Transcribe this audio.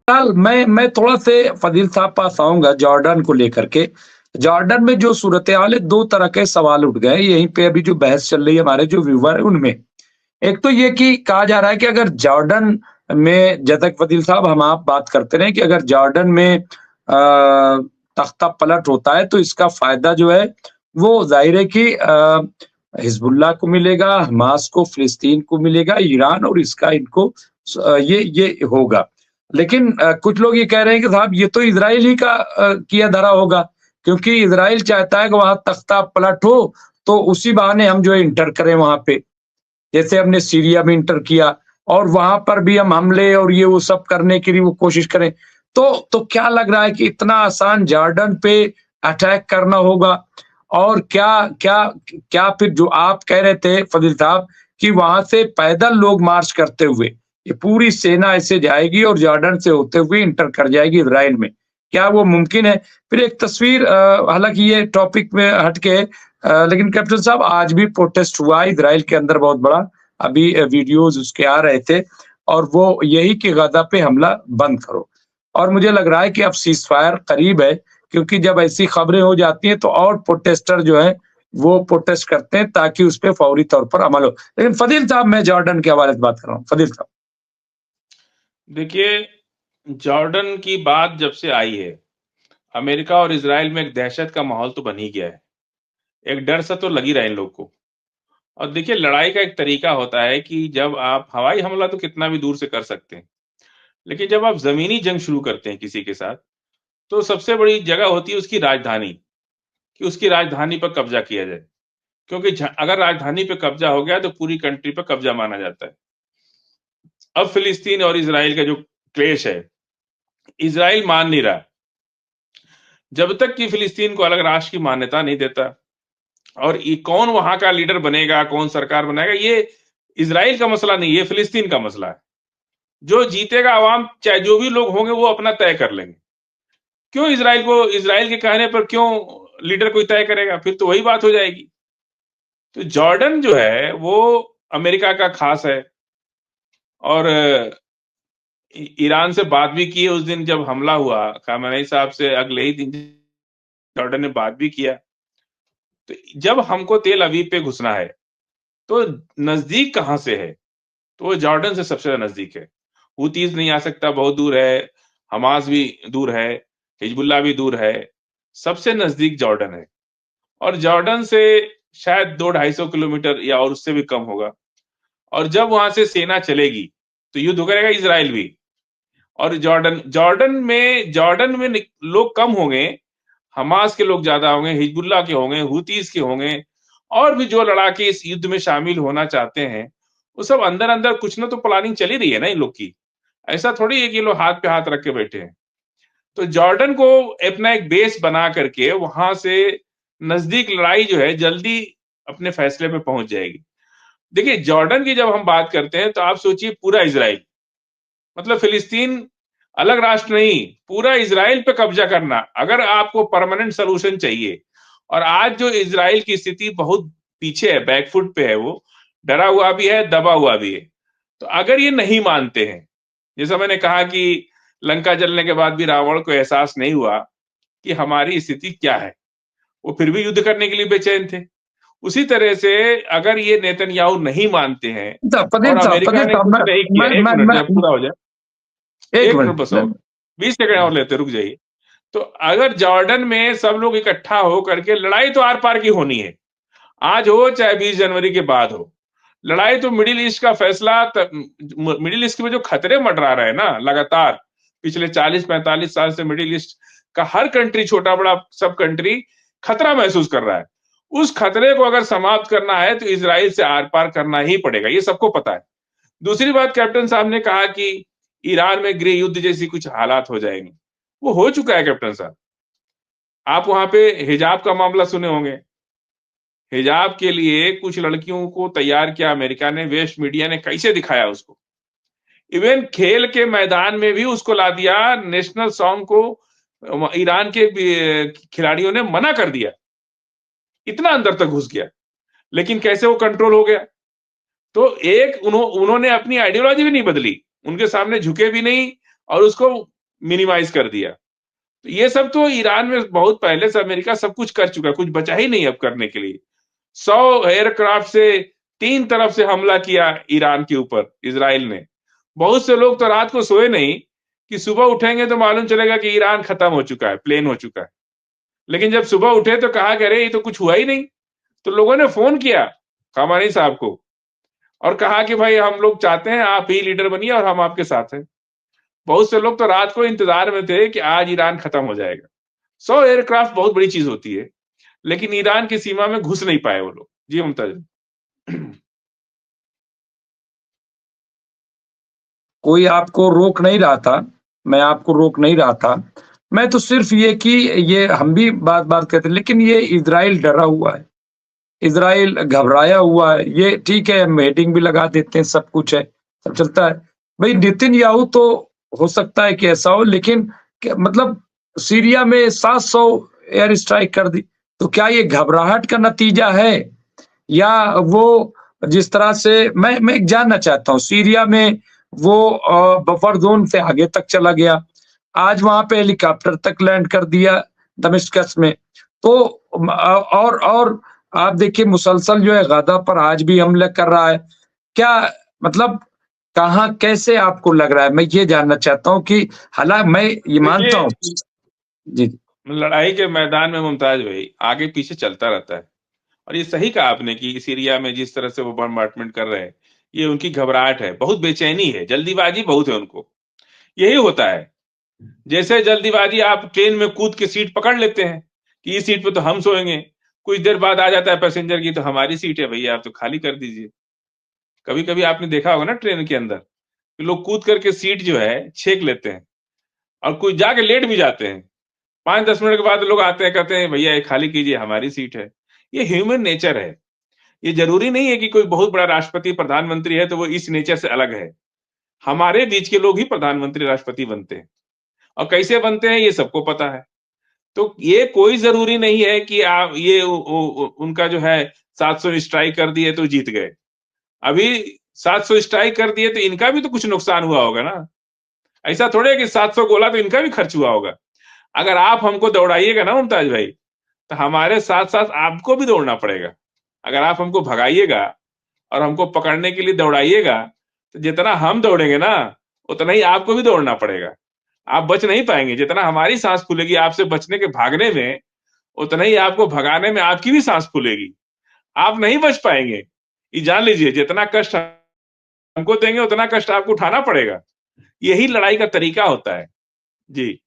फिलहाल मैं थोड़ा से फजील साहब पास आऊँगा जॉर्डन को लेकर के। जॉर्डन में जो सूरत-ए-हाल है 2 तरह के सवाल उठ गए हैं, यहीं पे अभी जो बहस चल रही है हमारे जो व्यूअर हैं उनमें। एक तो ये कि कहा जा रहा है कि अगर जॉर्डन में जैसा कि फजील साहब हम आप बात करते रहे कि अगर जॉर्डन में तख्ता पलट होता है तो इसका फ़ायदा जो है वो ज़ाहिर है कि हिज़्बुल्लाह को मिलेगा, हमास को, फ़िलिस्तीन को मिलेगा, ईरान और इसका इनको ये होगा। लेकिन कुछ लोग ये कह रहे हैं कि साहब ये तो इज़राइल ही का किया धरा होगा, क्योंकि इज़राइल चाहता है कि वहाँ तख्ता पलट हो, तो उसी बहाने हम जो है इंटर करें वहाँ पे। जैसे हमने सीरिया में इंटर किया और वहाँ पर भी हम हमले और ये वो सब करने के लिए वो कोशिश करें। तो क्या लग रहा है कि इतना आसान जॉर्डन पे अटैक करना होगा? और क्या क्या क्या फिर जो आप कह रहे थे फजील साहब कि वहाँ से पैदल लोग मार्च करते हुए, ये पूरी सेना ऐसे जाएगी और जॉर्डन से होते हुए इंटर कर जाएगी इज़राइल में। क्या वो मुमकिन है? फिर एक तस्वीर हालाँकि ये टॉपिक में हट के लेकिन कैप्टन साहब आज भी प्रोटेस्ट हुआ इज़राइल के अंदर बहुत बड़ा। अभी वीडियोज़ उसके आ रहे थे और वो यही कि गज़ा पे हमला बंद करो। और मुझे लग रहा है कि अब सीज़फायर करीब है, क्योंकि जब ऐसी खबरें हो जाती हैं तो और प्रोटेस्टर जो हैं, वो प्रोटेस्ट करते हैं ताकि उस पे फौरी तौर पर अमल हो। लेकिन फजील साहब मैं जॉर्डन के हवाले से बात कर रहा हूँ। फजील साहब। देखिए, जॉर्डन की बात जब से आई है, अमेरिका और इज़राइल में एक दहशत का माहौल तो बन ही गया है। एक डर सा तो लग ही रहा है इन लोग को। और देखिए, लड़ाई का एक तरीका होता है कि जब आप हवाई हमला तो कितना भी दूर से कर सकते हैं, लेकिन जब आप ज़मीनी जंग शुरू करते हैं किसी के साथ, तो सबसे बड़ी जगह होती है उसकी राजधानी, कि उसकी राजधानी पर कब्ज़ा किया जाए। क्योंकि अगर राजधानी पे कब्ज़ा हो गया, तो पूरी कंट्री पे कब्ज़ा माना जाता है। अब फ़िलिस्तीन और इज़राइल का जो क्लेश है, इज़राइल मान नहीं रहा। जब तक कि फ़िलिस्तीन को अलग राष्ट्र की मान्यता नहीं देता और ये कौन वहाँ का लीडर बनेगा, कौन सरकार बनाएगा, ये इज़राइल का मसला नहीं है, ये फ़िलिस्तीन का मसला है। जो जीतेगा अवाम, चाहे जो भी लोग होंगे, वो अपना तय कर लेंगे। क्यों इज़राइल के कहने पर क्यों लीडर कोई तय करेगा? फिर तो वही बात हो जाएगी। तो जॉर्डन जो है, वो अमेरिका का ख़ास है और ईरान से बात भी की है उस दिन जब हमला हुआ, खामेनेई साहब से अगले ही दिन जॉर्डन ने बात भी किया। तो जब हमको तेल अवीव पे घुसना है, तो नज़दीक कहाँ से है? तो वो जॉर्डन से सबसे ज़्यादा नज़दीक है। हूतीज़ नहीं आ सकता, बहुत दूर है, हमास भी दूर है, हिज़्बुल्लाह भी दूर है, सबसे नज़दीक जॉर्डन है और जॉर्डन से शायद 2-250 किलोमीटर या और उससे भी कम होगा और जब वहाँ से सेना चलेगी, तो युद्ध करेगा इज़राइल भी और जॉर्डन में लोग कम होंगे, हमास के लोग ज़्यादा होंगे, हिज़्बुल्लाह के होंगे, हूतीज़ के होंगे और भी जो लड़ाके इस युद्ध में शामिल होना चाहते हैं, वो सब अंदर-अंदर कुछ ना तो प्लानिंग चल ही रही है ना इन लोग की। ऐसा थोड़ी है कि ये लोग हाथ पे हाथ रख के बैठे हैं। तो जॉर्डन को अपना एक बेस बना करके वहाँ से नज़दीक लड़ाई जो है जल्दी अपने फैसले पे पहुँच जाएगी। देखिए, जॉर्डन की जब हम बात करते हैं तो आप सोचिए पूरा इज़राइल, मतलब फ़िलिस्तीन अलग राष्ट्र नहीं, पूरा इज़राइल पे कब्ज़ा करना। अगर आपको परमानेंट सॉल्यूशन चाहिए और आज जो इज़राइल की स्थिति बहुत पीछे है, बैक फुट पे है वो, डरा हुआ भी है, दबा हुआ भी है। तो अगर ये नहीं मानते हैं, जैसा मैंने कहा कि लंका जलने के बाद भी रावण को एहसास नहीं हुआ कि हमारी स्थिति क्या है, वो फिर भी युद्ध करने के लिए बेचैन थे। उसी तरह से अगर ये नेतन्याहू नहीं मानते हैं और अमेरिका फजील ने साहब कुछ नहीं किया, 1 मिनट जब मैं पूरा हो जाए, 1 1 मिनट मिनट बस और 20 सेकंड और लेते, रुक जाइए। तो अगर जॉर्डन में सब लोग इकट्ठा हो करके लड़ाई तो आर-पार की होनी है। आज हो चाहे 20 जनवरी के बाद हो। लड़ाई तो मिडिल ईस्ट का फैसला मिडिल ईस्ट में जो खतरे मंडरा रहे हैं ना लगातार, पिछले 40-45 साल से मिडिल ईस्ट का हर कंट्री, छोटा-बड़ा सब कंट्री खतरा महसूस कर रहा है। उस खतरे को अगर समाप्त करना है तो इज़राइल से आर-पार करना ही पड़ेगा, ये सबको पता है। दूसरी बात, कैप्टन साहब ने कहा कि ईरान में गृह युद्ध जैसी कुछ हालात हो जाएंगे। वो हो चुका है कैप्टन साहब। आप वहां पे हिजाब का मामला सुने होंगे। हिजाब के लिए कुछ लड़कियों को तैयार किया अमेरिका ने, वेस्ट मीडिया ने कैसे दिखाया उसको। इवन खेल के मैदान में भी उसको ला दिया, नेशनल सॉन्ग को ईरान के खिलाड़ियों ने मना कर दिया। इतना अंदर तक घुस गया, लेकिन कैसे वो कंट्रोल हो गया। तो एक उन्होंने अपनी आइडियोलॉजी भी नहीं बदली, उनके सामने झुके भी नहीं और उसको मिनिमाइज कर दिया। तो ये सब तो ईरान में बहुत पहले से अमेरिका सब कुछ कर चुका है, कुछ बचा ही नहीं अब करने के लिए। 100 एयरक्राफ्ट से 3 तरफ से हमला किया ईरान के ऊपर इजराइल ने। बहुत से लोग तो रात को सोए नहीं कि सुबह उठेंगे तो मालूम चलेगा कि ईरान खत्म हो चुका है, प्लेन हो चुका है। लेकिन जब सुबह उठे तो कहा कि अरे ये तो कुछ हुआ ही नहीं। तो लोगों ने फोन किया खामानी साहब को और कहा कि भाई हम लोग चाहते हैं आप ही लीडर बनिए और हम आपके साथ हैं। बहुत से लोग तो रात को इंतजार में थे कि आज ईरान खत्म हो जाएगा। 100 एयरक्राफ्ट बहुत बड़ी चीज होती है, लेकिन ईरान की सीमा में घुस नहीं पाए वो लोग। जी मुमताज। कोई आपको रोक नहीं रहा था, मैं आपको रोक नहीं रहा था। मैं तो सिर्फ ये कि ये हम भी बात कहते हैं, लेकिन ये इज़राइल डरा हुआ है, इज़राइल घबराया हुआ है। ये ठीक है, हम हेडिंग भी लगा देते हैं, सब कुछ है, सब चलता है। भई नेतन्याहू तो हो सकता है कि ऐसा हो, लेकिन मतलब सीरिया में 700 एयर स्ट्राइक कर दी, तो क्या ये घबराहट का नतीजा है? या वो जिस तरह से मैं जानना चाहता हूँ, सीरिया में वो बफर ज़ोन से आगे तक चला गया। आज वहाँ पे हेलीकॉप्टर तक लैंड कर दिया दमिश्कस में। तो और आप देखिए मुसलसल जो है गाज़ा पर आज भी हमला कर रहा है। क्या मतलब कहाँ कैसे आपको लग रहा है? मैं ये जानना चाहता हूँ कि मैं ये मानता देखिए, हूँ। जी, लड़ाई के मैदान में मुमताज भाई आगे पीछे चलता रहता है। और ये सही कहा आपने कि सीरिया में जिस तरह से वो बॉम्बार्डमेंट कर रहे हैं, ये उनकी घबराहट है, बहुत बेचैनी है, जल्दीबाजी बहुत है उनको। यही होता है। जैसे जल्दीबाजी आप ट्रेन में कूद के सीट पकड़ लेते हैं कि इस सीट पे तो हम सोएंगे। कुछ देर बाद आ जाता है पैसेंजर की तो हमारी सीट है भैया, आप तो खाली कर दीजिए। कभी कभी आपने देखा होगा ना ट्रेन के अंदर कि लोग कूद करके सीट जो है छेक लेते हैं और कुछ जाके लेट भी जाते हैं। 5-10 मिनट के बाद लोग आते हैं, कहते हैं भैया ये खाली कीजिए, हमारी सीट है। ये ह्यूमन नेचर है। ये जरूरी नहीं है कि कोई बहुत बड़ा राष्ट्रपति प्रधानमंत्री है तो वो इस नेचर से अलग है। हमारे बीच के लोग ही प्रधानमंत्री राष्ट्रपति बनते हैं और कैसे बनते हैं ये सबको पता है। तो ये कोई जरूरी नहीं है कि आप ये उनका जो है 700 स्ट्राइक कर दिए तो जीत गए। अभी 700 स्ट्राइक कर दिए तो इनका भी तो कुछ नुकसान हुआ होगा ना। ऐसा थोड़े है कि 700 गोला तो इनका भी खर्च हुआ होगा। अगर आप हमको दौड़ाइएगा ना मुमताज भाई, तो हमारे साथ साथ आपको भी दौड़ना पड़ेगा। अगर आप हमको भगाइएगा और हमको पकड़ने के लिए दौड़ाइएगा, तो जितना हम दौड़ेंगे ना, उतना ही आपको भी दौड़ना पड़ेगा। आप बच नहीं पाएंगे। जितना हमारी सांस फूलेगी आपसे बचने के भागने में, उतना ही आपको भगाने में आपकी भी सांस फूलेगी। आप नहीं बच पाएंगे। ये जान लीजिए, जितना कष्ट हमको देंगे उतना कष्ट आपको उठाना पड़ेगा। यही लड़ाई का तरीका होता है। जी।